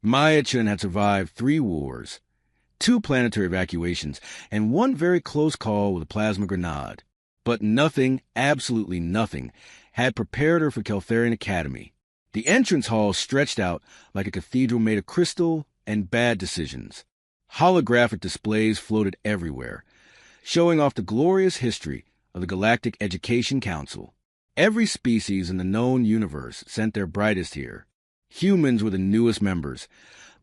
Maya-Chun had survived 3 wars, 2 planetary evacuations, and 1 very close call with a plasma grenade. But nothing, absolutely nothing, had prepared her for Keltharian Academy. The entrance hall stretched out like a cathedral made of crystal and bad decisions. Holographic displays floated everywhere, showing off the glorious history of the Galactic Education Council. Every species in the known universe sent their brightest here. Humans were the newest members,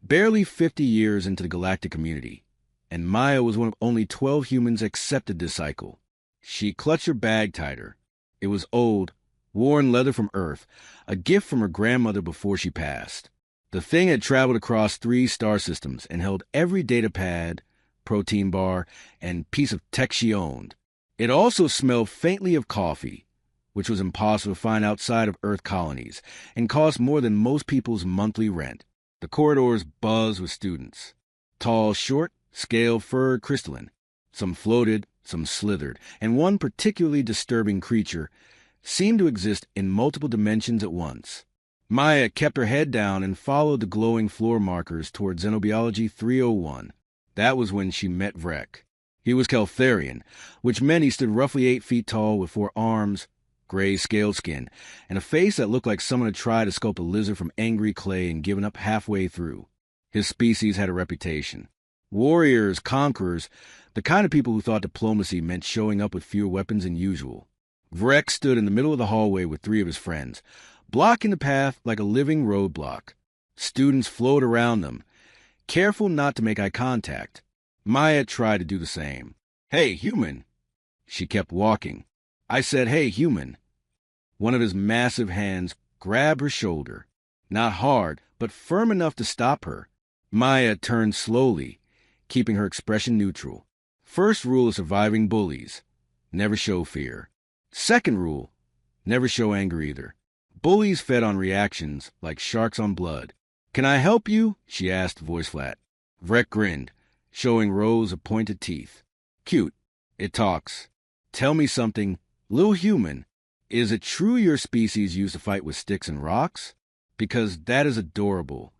barely 50 years into the galactic community, and Maya was one of only 12 humans accepted this cycle. She clutched her bag tighter. It was old, worn leather from Earth, a gift from her grandmother before she passed. The thing had traveled across 3 star systems and held every data pad, protein bar, and piece of tech she owned. It also smelled faintly of coffee, which was impossible to find outside of Earth colonies, and cost more than most people's monthly rent. The corridors buzzed with students. Tall, short, scale, furred, crystalline. Some floated, some slithered, and one particularly disturbing creature seemed to exist in multiple dimensions at once. Maya kept her head down and followed the glowing floor markers toward Xenobiology 301. That was when she met Vrek. He was Keltharian, which meant he stood roughly 8 feet tall with 4 arms, gray scaled skin, and a face that looked like someone had tried to sculpt a lizard from angry clay and given up halfway through. His species had a reputation. Warriors, conquerors, the kind of people who thought diplomacy meant showing up with fewer weapons than usual. Vrek stood in the middle of the hallway with 3 of his friends, blocking the path like a living roadblock. Students flowed around them, careful not to make eye contact. Maya tried to do the same. "Hey, human!" She kept walking. I said, "Hey, human." One of his massive hands grabbed her shoulder. Not hard, but firm enough to stop her. Maya turned slowly, keeping her expression neutral. First rule of surviving bullies: never show fear. Second rule: never show anger either. Bullies fed on reactions like sharks on blood. "Can I help you?" she asked, voice flat. Vrek grinned, showing rows of pointed teeth. "Cute. It talks. Tell me something. Little human, is it true your species used to fight with sticks and rocks? Because that is adorable."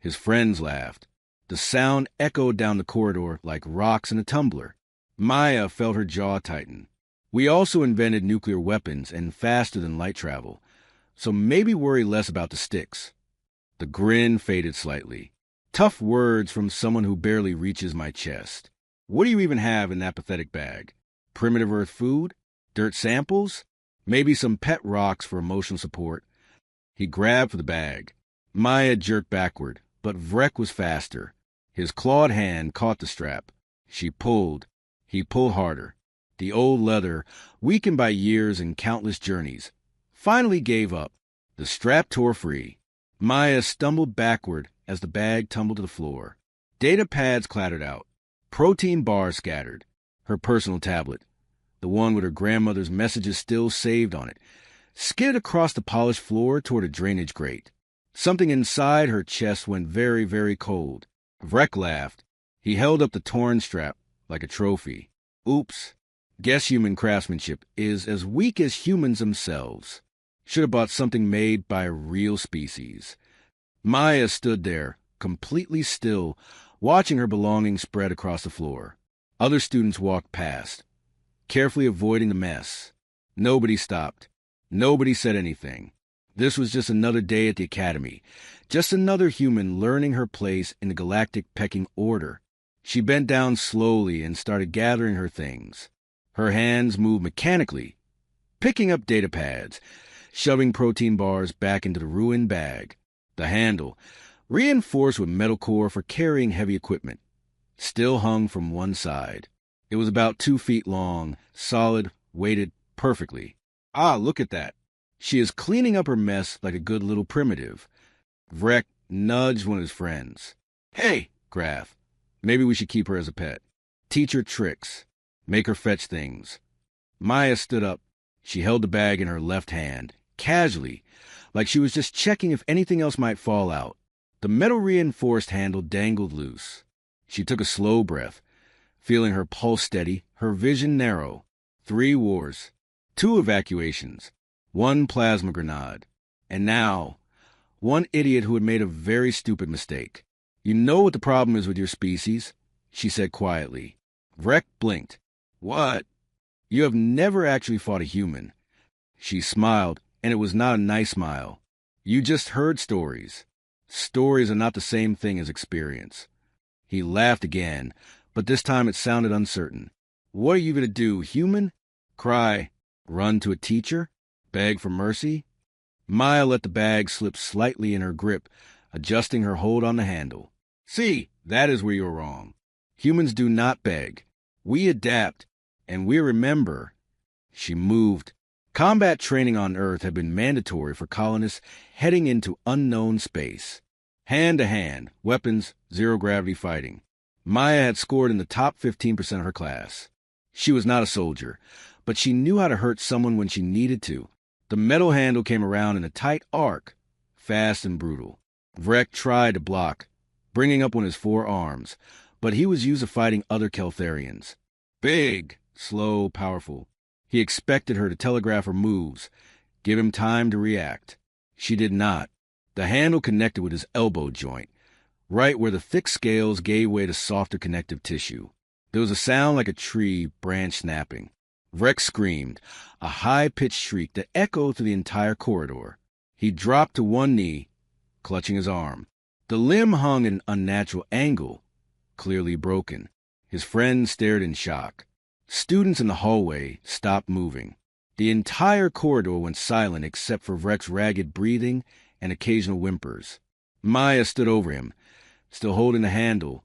His friends laughed. The sound echoed down the corridor like rocks in a tumbler. Maya felt her jaw tighten. "We also invented nuclear weapons and faster than light travel, so maybe worry less about the sticks." The grin faded slightly. Tough words from someone who barely reaches my chest. What do you even have in that pathetic bag? Primitive Earth food? Dirt samples? Maybe some pet rocks for emotional support. He grabbed for the bag. Maya jerked backward, but Vrek was faster. His clawed hand caught the strap. She pulled. He pulled harder. The old leather, weakened by years and countless journeys, finally gave up. The strap tore free. Maya stumbled backward as the bag tumbled to the floor. Data pads clattered out. Protein bars scattered. Her personal tablet, the one with her grandmother's messages still saved on it, skidded across the polished floor toward a drainage grate. Something inside her chest went very, very cold. Vrek laughed. He held up the torn strap like a trophy. "Oops. Guess human craftsmanship is as weak as humans themselves. Should have bought something made by a real species." Maya stood there, completely still, watching her belongings spread across the floor. Other students walked past, carefully avoiding the mess. Nobody stopped. Nobody said anything. This was just another day at the academy, just another human learning her place in the galactic pecking order. She bent down slowly and started gathering her things. Her hands moved mechanically, picking up data pads, shoving protein bars back into the ruined bag. The handle, reinforced with metal core for carrying heavy equipment, still hung from one side. It was about 2 feet long, solid, weighted perfectly. "Ah, look at that. She is cleaning up her mess like a good little primitive." Vrek nudged one of his friends. "Hey, Graf, maybe we should keep her as a pet. Teach her tricks. Make her fetch things." Maya stood up. She held the bag in her left hand, casually, like she was just checking if anything else might fall out. The metal-reinforced handle dangled loose. She took a slow breath, feeling her pulse steady, her vision narrow. 3 wars, 2 evacuations, 1 plasma grenade. And now, One idiot who had made a very stupid mistake. You know what the problem is with your species, she said quietly. Vrek blinked. What? You have never actually fought a human. She smiled, and it was not a nice smile. You just heard stories. Stories are not the same thing as experience. He laughed again, but this time it sounded uncertain. What are you going to do, human? Cry? Run to a teacher? Beg for mercy? Maya let the bag slip slightly in her grip, adjusting her hold on the handle. See, that is where you're wrong. Humans do not beg. We adapt, and we remember. She moved. Combat training on Earth had been mandatory for colonists heading into unknown space. Hand-to-hand, weapons, zero-gravity fighting. Maya had scored in the top 15% of her class. She was not a soldier, but she knew how to hurt someone when she needed to. The metal handle came around in a tight arc, fast and brutal. Vrek tried to block, bringing up on his four arms, but he was used to fighting other Keltharians. Big, slow, powerful. He expected her to telegraph her moves, give him time to react. She did not. The handle connected with his elbow joint, right where the thick scales gave way to softer connective tissue. There was a sound like a tree branch snapping. Vrek screamed, a high-pitched shriek that echoed through the entire corridor. He dropped to one knee, clutching his arm. The limb hung at an unnatural angle, clearly broken. His friend stared in shock. Students in the hallway stopped moving. The entire corridor went silent except for Vrek's ragged breathing and occasional whimpers. Maya stood over him, still holding the handle,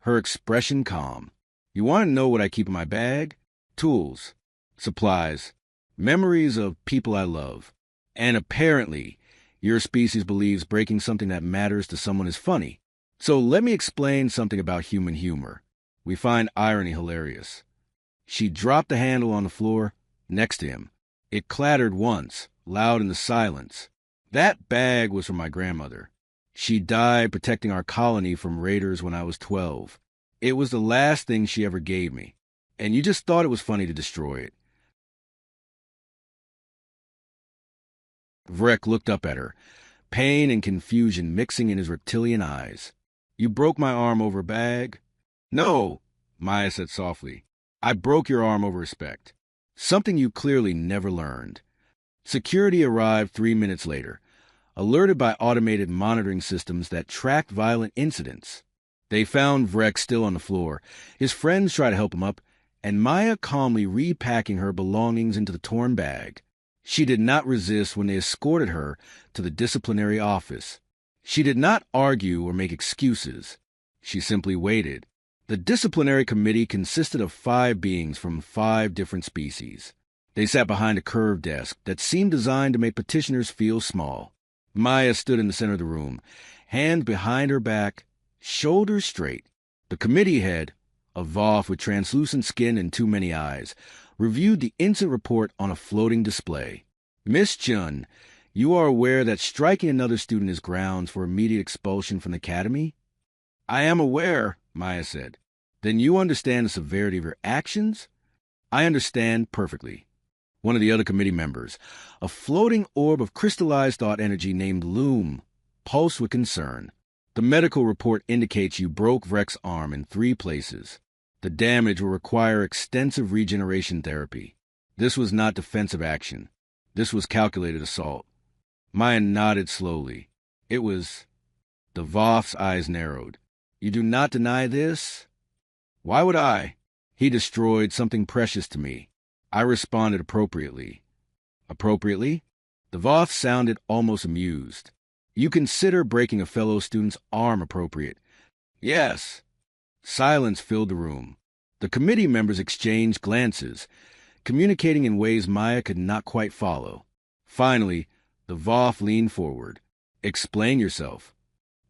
her expression calm. You want to know what I keep in my bag? Tools, supplies, memories of people I love. And apparently, your species believes breaking something that matters to someone is funny. So let me explain something about human humor. We find irony hilarious. She dropped the handle on the floor next to him. It clattered once, loud in the silence. That bag was from my grandmother. She died protecting our colony from raiders when I was 12. It was the last thing she ever gave me, and you just thought it was funny to destroy it. Vrek looked up at her, pain and confusion mixing in his reptilian eyes. You broke my arm over a bag? No, Maya said softly. I broke your arm over respect. Something you clearly never learned. Security arrived 3 minutes later, alerted by automated monitoring systems that tracked violent incidents. They found Vrek still on the floor. His friends tried to help him up, and Maya calmly repacking her belongings into the torn bag. She did not resist when they escorted her to the disciplinary office. She did not argue or make excuses. She simply waited. The disciplinary committee consisted of 5 beings from 5 different species. They sat behind a curved desk that seemed designed to make petitioners feel small. Maya stood in the center of the room, hand behind her back, shoulders straight. The committee head, a Voth with translucent skin and too many eyes, reviewed the incident report on a floating display. Miss Chun, you are aware that striking another student is grounds for immediate expulsion from the academy? I am aware, Maya said. Then you understand the severity of your actions? I understand perfectly. One of the other committee members, a floating orb of crystallized thought energy named Loom, pulsed with concern. The medical report indicates you broke Vrek's arm in 3 places. The damage will require extensive regeneration therapy. This was not defensive action. This was calculated assault. Maya nodded slowly. It was... The Voth's eyes narrowed. You do not deny this? Why would I? He destroyed something precious to me. I responded appropriately. Appropriately? The Voth sounded almost amused. You consider breaking a fellow student's arm appropriate? Yes. Silence filled the room. The committee members exchanged glances, communicating in ways Maya could not quite follow. Finally, the Voth leaned forward. Explain yourself.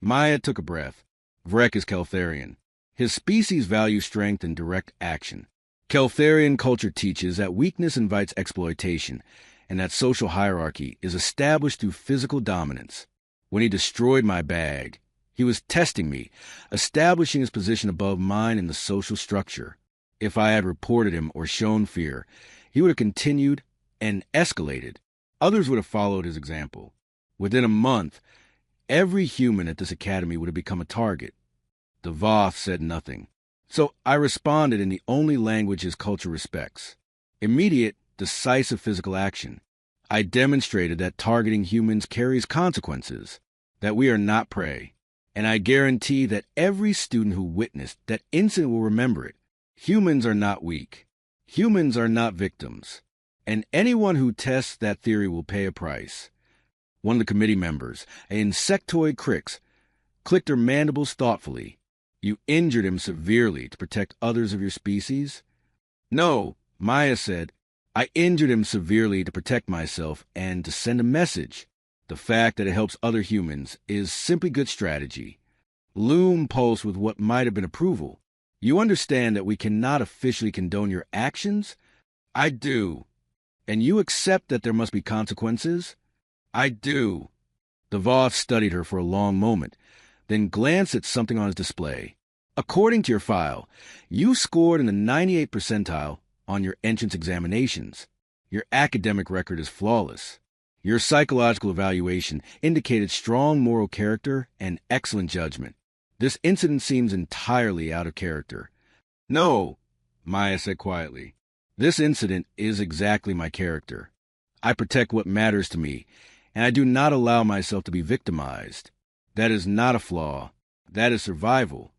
Maya took a breath. Vrek is Keltharian. His species values strength and direct action. Keltharian culture teaches that weakness invites exploitation, and that social hierarchy is established through physical dominance. When he destroyed my bag, he was testing me, establishing his position above mine in the social structure. If I had reported him or shown fear, he would have continued and escalated. Others would have followed his example. Within a month, every human at this academy would have become a target. The Voth said nothing. So I responded in the only language his culture respects. Immediate, decisive physical action. I demonstrated that targeting humans carries consequences, that we are not prey. And I guarantee that every student who witnessed that incident will remember it. Humans are not weak. Humans are not victims. And anyone who tests that theory will pay a price. One of the committee members, an insectoid Crix, clicked her mandibles thoughtfully. You injured him severely to protect others of your species? No, Maya said. I injured him severely to protect myself and to send a message. The fact that it helps other humans is simply good strategy. Loom pulsed with what might have been approval. You understand that we cannot officially condone your actions? I do. And you accept that there must be consequences? I do. The Voth studied her for a long moment, then glanced at something on his display. According to your file, you scored in the 98th percentile on your entrance examinations. Your academic record is flawless. Your psychological evaluation indicated strong moral character and excellent judgment. This incident seems entirely out of character. No, Maya said quietly. This incident is exactly my character. I protect what matters to me, and I do not allow myself to be victimized. That is not a flaw. That is survival.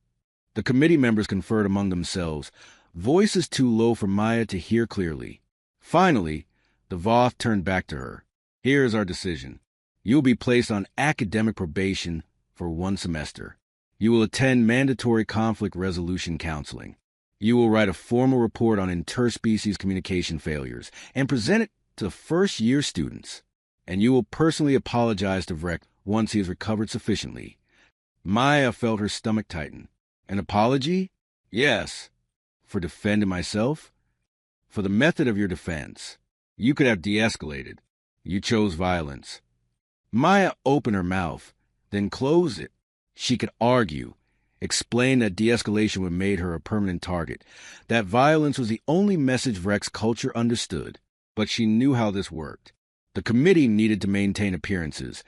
The committee members conferred among themselves, voices too low for Maya to hear clearly. Finally, the Voth turned back to her. Here is our decision. You will be placed on academic probation for 1 semester. You will attend mandatory conflict resolution counseling. You will write a formal report on interspecies communication failures and present it to first-year students. And you will personally apologize to Vrek once he has recovered sufficiently. Maya felt her stomach tighten. An apology? Yes. For defending myself? For the method of your defense. You could have de-escalated. You chose violence. Maya opened her mouth, then closed it. She could argue, explain that de-escalation would have made her a permanent target, that violence was the only message Vrek's culture understood. But she knew how this worked. The committee needed to maintain appearances,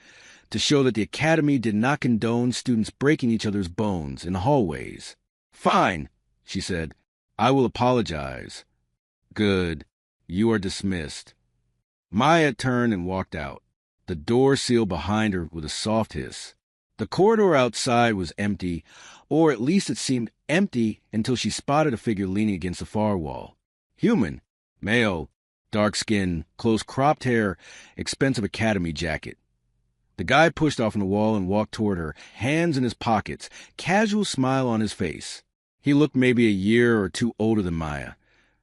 to show that the academy did not condone students breaking each other's bones in the hallways. Fine, she said. I will apologize. Good. You are dismissed. Maya turned and walked out. The door sealed behind her with a soft hiss. The corridor outside was empty, or at least it seemed empty until she spotted a figure leaning against the far wall. Human, male, dark skin, close-cropped hair, expensive academy jacket. The guy pushed off from the wall and walked toward her, hands in his pockets, casual smile on his face. He looked maybe a year or two older than Maya,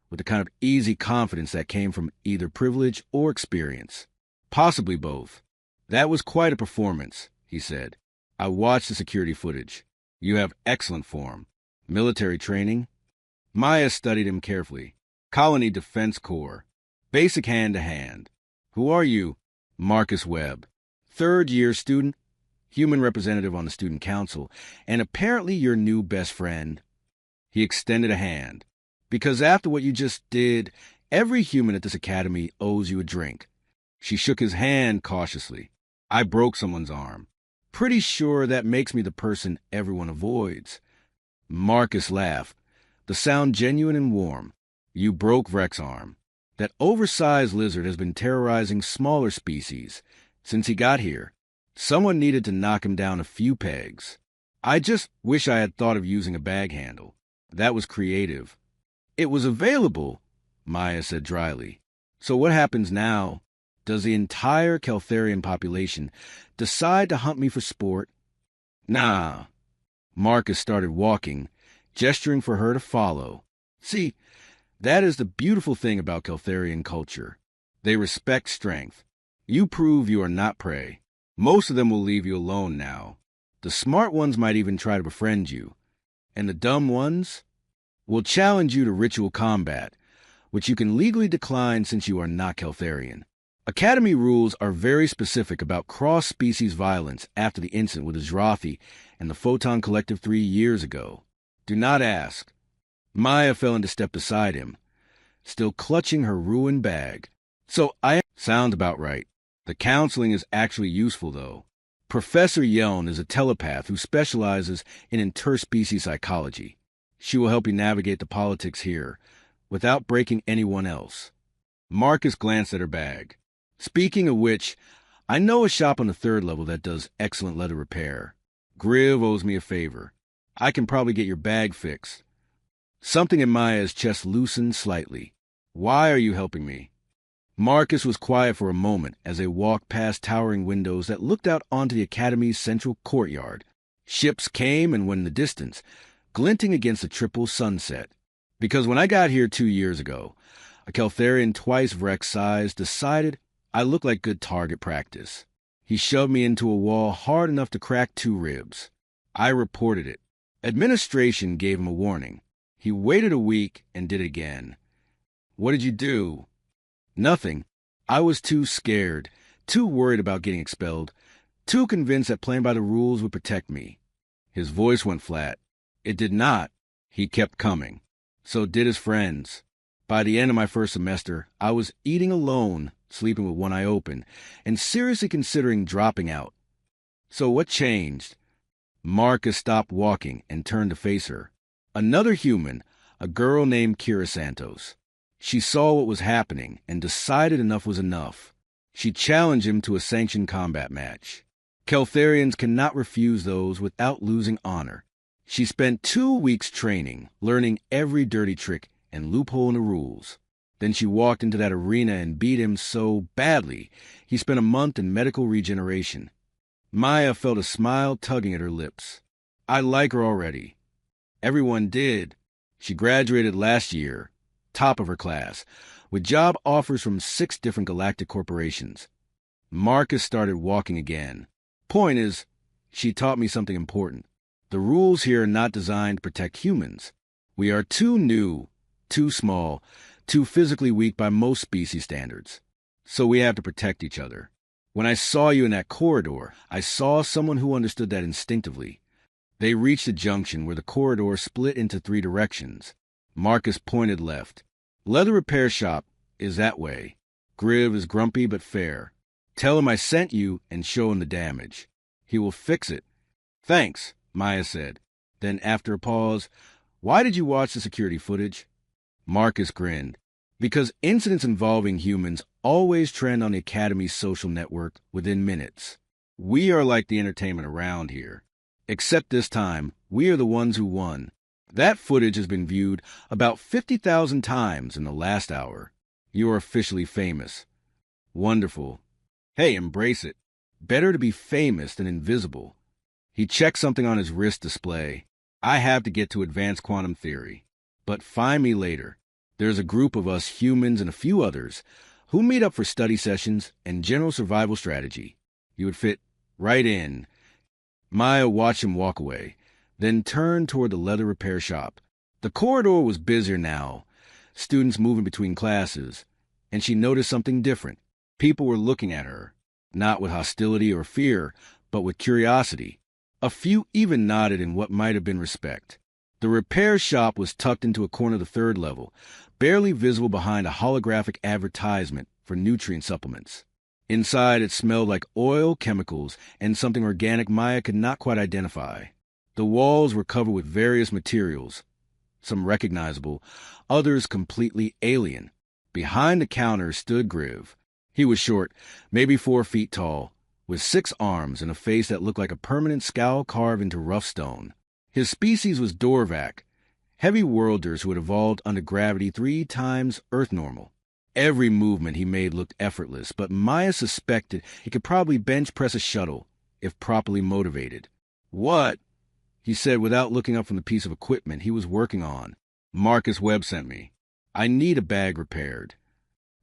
with the kind of easy confidence that came from either privilege or experience. Possibly both. That was quite a performance, he said. I watched the security footage. You have excellent form. Military training? Maya studied him carefully. Colony Defense Corps. Basic hand-to-hand. Who are you? Marcus Webb. Third-year student, human representative on the student council, and apparently your new best friend. He extended a hand. Because after what you just did, every human at this academy owes you a drink. She shook his hand cautiously. I broke someone's arm. Pretty sure that makes me the person everyone avoids. Marcus laughed, the sound genuine and warm. You broke Vrek's arm. That oversized lizard has been terrorizing smaller species since he got here. Someone needed to knock him down a few pegs. I just wish I had thought of using a bag handle. That was creative. It was available, Maya said dryly. So what happens now? Does the entire Keltharian population decide to hunt me for sport? Nah. Marcus started walking, gesturing for her to follow. See, that is the beautiful thing about Keltharian culture. They respect strength. You prove you are not prey. Most of them will leave you alone now. The smart ones might even try to befriend you. And the dumb ones will challenge you to ritual combat, which you can legally decline since you are not Keltharian. Academy rules are very specific about cross-species violence after the incident with Azrathi and the Photon Collective 3 years ago. Do not ask. Maya fell into step beside him, still clutching her ruined bag. So sounds about right. The counseling is actually useful, though. Professor Yeln is a telepath who specializes in interspecies psychology. She will help you navigate the politics here without breaking anyone else. Marcus glanced at her bag. Speaking of which, I know a shop on the 3rd level that does excellent leather repair. Griv owes me a favor. I can probably get your bag fixed. Something in Maya's chest loosened slightly. Why are you helping me? Marcus was quiet for a moment as they walked past towering windows that looked out onto the Academy's central courtyard. Ships came and went in the distance, glinting against a triple sunset. Because when I got here 2 years ago, a Keltharian twice Vrex size decided I looked like good target practice. He shoved me into a wall hard enough to crack 2 ribs. I reported it. Administration gave him a warning. He waited a week and did it again. What did you do? Nothing. I was too scared, too worried about getting expelled, too convinced that playing by the rules would protect me. His voice went flat. It did not. He kept coming. So did his friends. By the end of my first semester, I was eating alone, sleeping with one eye open, and seriously considering dropping out. So what changed? Marcus stopped walking and turned to face her. Another human, a girl named Kira Santos. She saw what was happening and decided enough was enough. She challenged him to a sanctioned combat match. Keltharians cannot refuse those without losing honor. She spent 2 weeks training, learning every dirty trick and loophole in the rules. Then she walked into that arena and beat him so badly, he spent a month in medical regeneration. Maya felt a smile tugging at her lips. I like her already. Everyone did. She graduated last year, top of her class, with job offers from 6 different galactic corporations. Marcus started walking again. Point is, she taught me something important. The rules here are not designed to protect humans. We are too new, too small, too physically weak by most species standards. So we have to protect each other. When I saw you in that corridor, I saw someone who understood that instinctively. They reached a junction where the corridor split into 3 directions. Marcus pointed left. Leather repair shop is that way. Griv is grumpy but fair. Tell him I sent you and show him the damage. He will fix it. Thanks, Maya said. Then after a pause, why did you watch the security footage? Marcus grinned. Because incidents involving humans always trend on the Academy's social network within minutes. We are like the entertainment around here. Except this time, we are the ones who won. That footage has been viewed about 50,000 times in the last hour. You are officially famous. Wonderful. Hey, embrace it. Better to be famous than invisible. He checked something on his wrist display. I have to get to advanced quantum theory. But find me later. There's a group of us humans and a few others who meet up for study sessions and general survival strategy. You would fit right in. Maya watched him walk away, then turned toward the leather repair shop. The corridor was busier now, students moving between classes, and she noticed something different. People were looking at her, not with hostility or fear, but with curiosity. A few even nodded in what might have been respect. The repair shop was tucked into a corner of the 3rd level, barely visible behind a holographic advertisement for nutrient supplements. Inside, it smelled like oil, chemicals, and something organic Maya could not quite identify. The walls were covered with various materials, some recognizable, others completely alien. Behind the counter stood Griv. He was short, maybe 4 feet tall, with 6 arms and a face that looked like a permanent scowl carved into rough stone. His species was Dorvac, heavy worlders who had evolved under gravity 3 times Earth normal. Every movement he made looked effortless, but Maya suspected he could probably bench press a shuttle, if properly motivated. What? He said without looking up from the piece of equipment he was working on. Marcus Webb sent me. I need a bag repaired.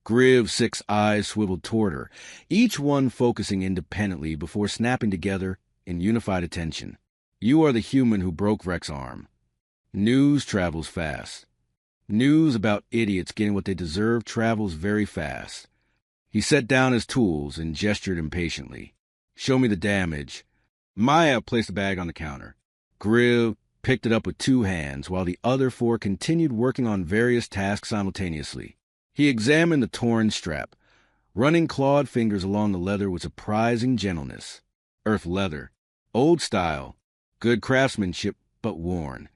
Griv's 6 eyes swiveled toward her, each one focusing independently before snapping together in unified attention. You are the human who broke Rex's arm. News travels fast. News about idiots getting what they deserve travels very fast. He set down his tools and gestured impatiently. Show me the damage. Maya placed the bag on the counter. Griv picked it up with 2 hands while the other 4 continued working on various tasks simultaneously. He examined the torn strap, running clawed fingers along the leather with surprising gentleness. Earth leather. Old style. Good craftsmanship, but worn.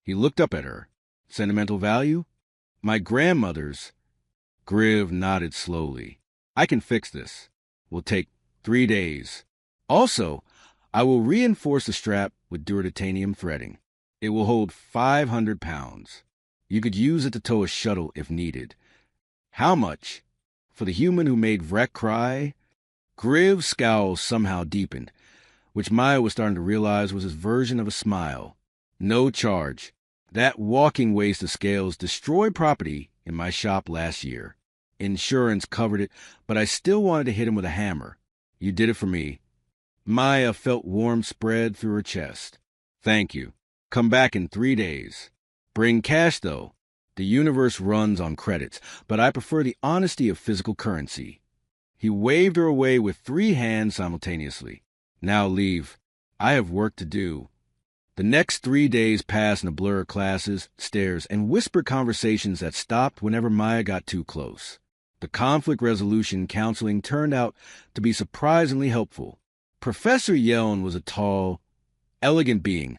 He looked up at her. Sentimental value? My grandmother's. Griv nodded slowly. I can fix this. Will take 3 days. Also, I will reinforce the strap with duratitanium threading. It will hold 500 pounds. You could use it to tow a shuttle if needed. How much? For the human who made Vrek cry? Griv's scowl somehow deepened, which Maya was starting to realize was his version of a smile. No charge. That walking waste of scales destroyed property in my shop last year. Insurance covered it, but I still wanted to hit him with a hammer. You did it for me. Maya felt warmth spread through her chest. Thank you. Come back in 3 days. Bring cash, though. The universe runs on credits, but I prefer the honesty of physical currency. He waved her away with 3 hands simultaneously. Now leave. I have work to do. The next 3 days passed in a blur of classes, stares, and whispered conversations that stopped whenever Maya got too close. The conflict resolution counseling turned out to be surprisingly helpful. Professor Yeln was a tall, elegant being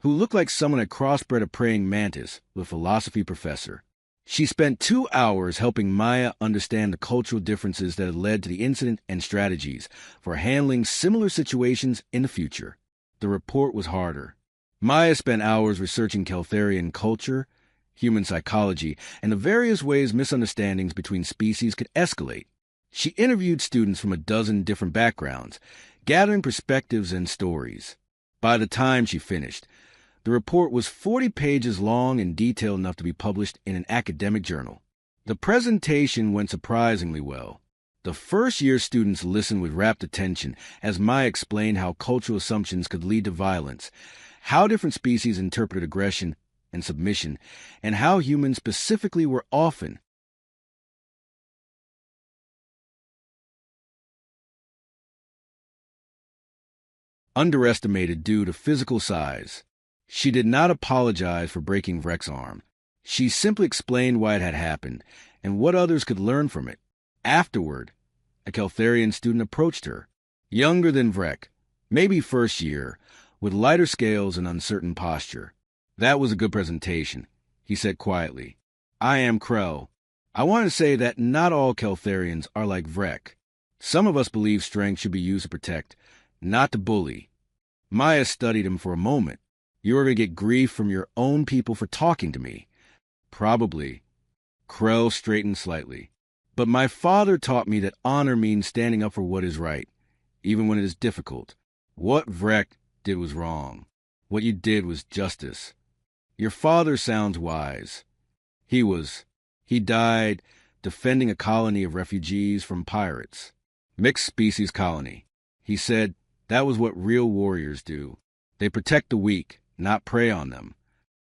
who looked like someone had crossbred a praying mantis with a philosophy professor. She spent 2 hours helping Maya understand the cultural differences that had led to the incident and strategies for handling similar situations in the future. The report was harder. Maya spent hours researching Keltharian culture, human psychology, and the various ways misunderstandings between species could escalate. She interviewed students from a dozen different backgrounds, gathering perspectives and stories. By the time she finished, the report was 40 pages long and detailed enough to be published in an academic journal. The presentation went surprisingly well. The first-year students listened with rapt attention as Maya explained how cultural assumptions could lead to violence, how different species interpreted aggression and submission, and how humans specifically were often underestimated due to physical size. She did not apologize for breaking Vrek's arm. She simply explained why it had happened and what others could learn from it. Afterward, a Keltharian student approached her, younger than Vrek, maybe first year, with lighter scales and uncertain posture. That was a good presentation, he said quietly. I am Krell. I want to say that not all Keltharians are like Vrek. Some of us believe strength should be used to protect, not to bully. Maya studied him for a moment. You're going to get grief from your own people for talking to me. Probably. Krell straightened slightly. But my father taught me that honor means standing up for what is right, even when it is difficult. What Vrek did was wrong. What you did was justice. Your father sounds wise. He died defending a colony of refugees from pirates. Mixed species colony. He said that was what real warriors do. They protect the weak, not prey on them.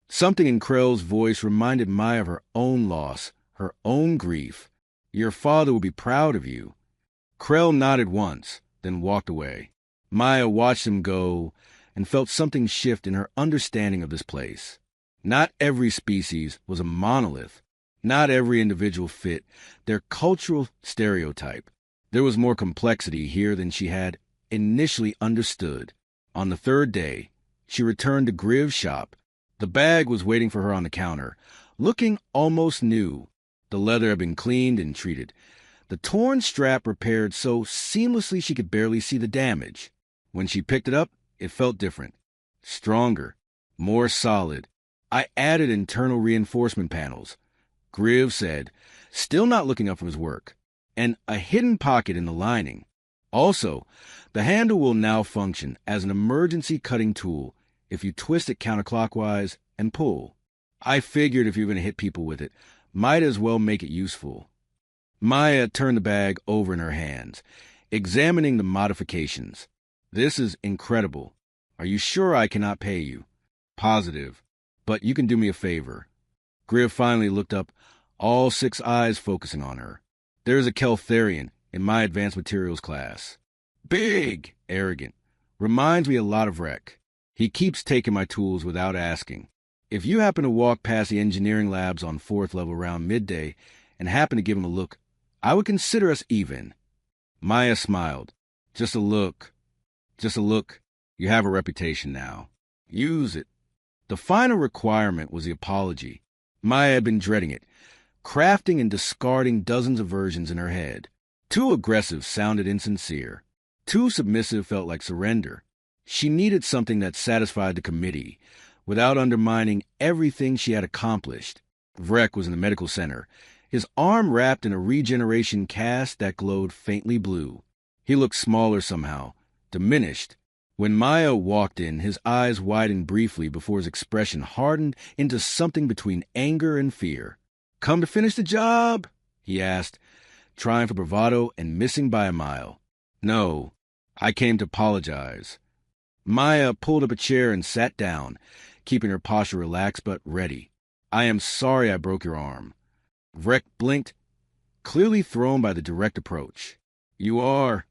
Something in Krell's voice reminded Maya of her own loss, her own grief. Your father will be proud of you. Krell nodded once, then walked away. Maya watched him go and felt something shift in her understanding of this place. Not every species was a monolith. Not every individual fit their cultural stereotype. There was more complexity here than she had initially understood. On the 3rd day, she returned to Griv's shop. The bag was waiting for her on the counter, looking almost new. The leather had been cleaned and treated. The torn strap repaired so seamlessly she could barely see the damage. When she picked it up, it felt different. Stronger. More solid. I added internal reinforcement panels, Griv said, still not looking up from his work, and a hidden pocket in the lining. Also, the handle will now function as an emergency cutting tool if you twist it counterclockwise and pull. I figured if you're going to hit people with it, might as well make it useful. Maya turned the bag over in her hands, examining the modifications. This is incredible. Are you sure I cannot pay you? Positive. But you can do me a favor. Griv finally looked up, all 6 eyes focusing on her. There's a Keltharian in my advanced materials class. Big! Arrogant. Reminds me a lot of Vrek. He keeps taking my tools without asking. If you happen to walk past the engineering labs on 4th level around midday and happen to give him a look, I would consider us even. Maya smiled. Just a look. Just a look. You have a reputation now. Use it. The final requirement was the apology. Maya had been dreading it, crafting and discarding dozens of versions in her head. Too aggressive sounded insincere. Too submissive felt like surrender. She needed something that satisfied the committee, without undermining everything she had accomplished. Vrek was in the medical center, his arm wrapped in a regeneration cast that glowed faintly blue. He looked smaller somehow, diminished. When Maya walked in, his eyes widened briefly before his expression hardened into something between anger and fear. "Come to finish the job?" he asked, trying for bravado and missing by a mile. "No, I came to apologize." Maya pulled up a chair and sat down, keeping her posture relaxed but ready. "I am sorry I broke your arm." Vrek blinked, clearly thrown by the direct approach. "You are.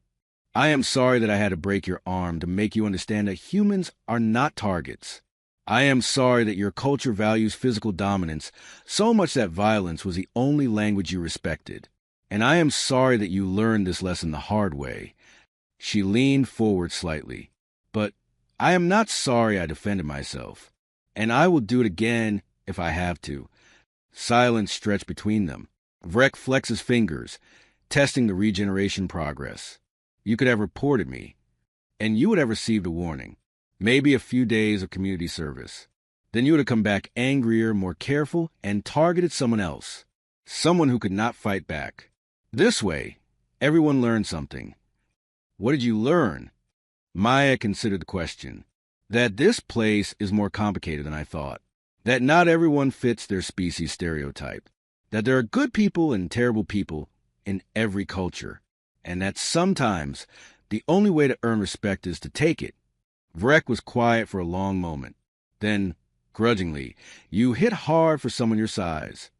I am sorry that I had to break your arm to make you understand that humans are not targets. I am sorry that your culture values physical dominance so much that violence was the only language you respected. And I am sorry that you learned this lesson the hard way." She leaned forward slightly. "But I am not sorry I defended myself. And I will do it again if I have to." Silence stretched between them. Vrek flexed his fingers, testing the regeneration progress. "You could have reported me, and you would have received a warning. Maybe a few days of community service. Then you would have come back angrier, more careful, and targeted someone else. Someone who could not fight back. This way, everyone learned something." "What did you learn?" Maya considered the question. "That this place is more complicated than I thought. That not everyone fits their species stereotype. That there are good people and terrible people in every culture. And that sometimes the only way to earn respect is to take it." Vrek was quiet for a long moment. Then, grudgingly, "You hit hard for someone your size.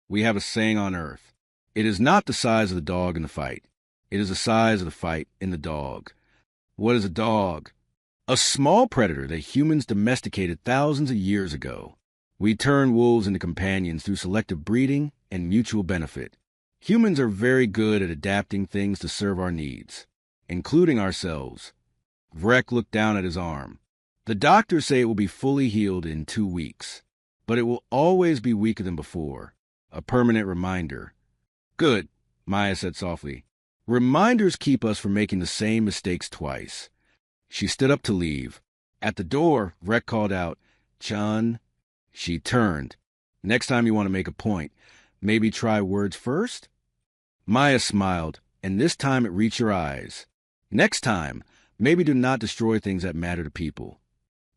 We have a saying on Earth. It is not the size of the dog in the fight. It is the size of the fight in the dog." "What is a dog?" "A small predator that humans domesticated thousands of years ago. We turn wolves into companions through selective breeding and mutual benefit. Humans are very good at adapting things to serve our needs, including ourselves." Vrek looked down at his arm. "The doctors say it will be fully healed in 2 weeks, but it will always be weaker than before. A permanent reminder." "Good," Maya said softly. "Reminders keep us from making the same mistakes twice." She stood up to leave. At the door, Vrek called out, "Chun." She turned. "Next time you want to make a point, maybe try words first?" Maya smiled, and this time it reached her eyes. "Next time, maybe do not destroy things that matter to people."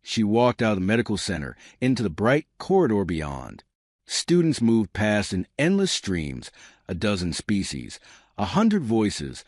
She walked out of the medical center into the bright corridor beyond. Students moved past in endless streams, a dozen species, 100 voices,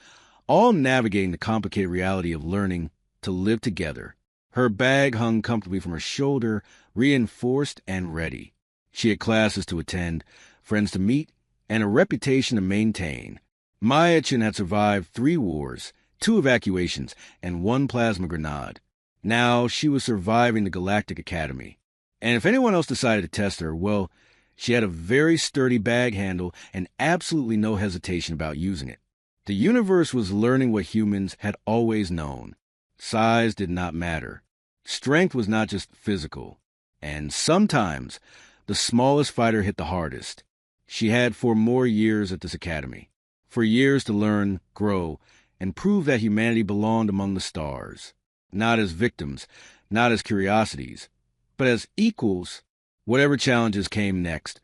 all navigating the complicated reality of learning to live together. Her bag hung comfortably from her shoulder, reinforced and ready. She had classes to attend, friends to meet, and a reputation to maintain. Mayachin had survived 3 wars, 2 evacuations, and 1 plasma grenade. Now she was surviving the Galactic Academy. And if anyone else decided to test her, well, she had a very sturdy bag handle and absolutely no hesitation about using it. The universe was learning what humans had always known. Size did not matter. Strength was not just physical. And sometimes, the smallest fighter hit the hardest. She had 4 more years at this academy. For years to learn, grow, and prove that humanity belonged among the stars. Not as victims, not as curiosities, but as equals. Whatever challenges came next,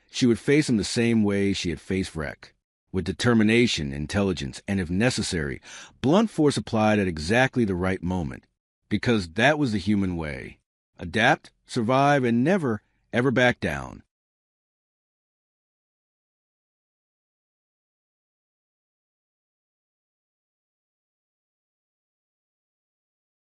she would face them the same way she had faced Vrek. With determination, intelligence, and if necessary, blunt force applied at exactly the right moment. Because that was the human way. Adapt, survive, and never, ever back down.